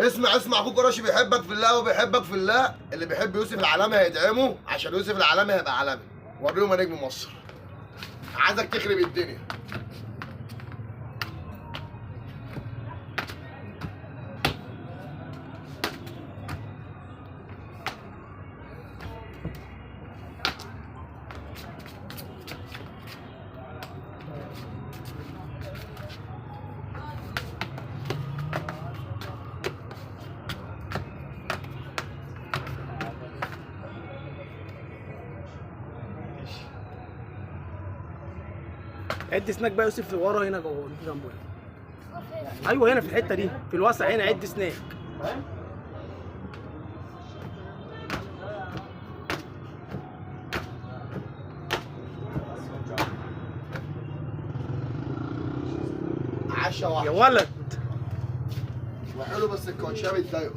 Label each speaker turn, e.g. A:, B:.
A: اسمع اخوك قرشي بيحبك في الله وبيحبك في الله. اللي بيحب يوسف العالمي هيدعمه عشان يوسف العالمي هيبقى عالمي. وريهم يا نجم مصر. عايزك تخرب الدنيا.
B: عد سناك بقى يوسف ورا هنا جوه جنبه. ايوه هنا في الحته دي في الوسع هنا عد سناك.
A: عشا واحد
B: يا ولد
A: وحلو بس الكاوتشيه بيتضايقوا.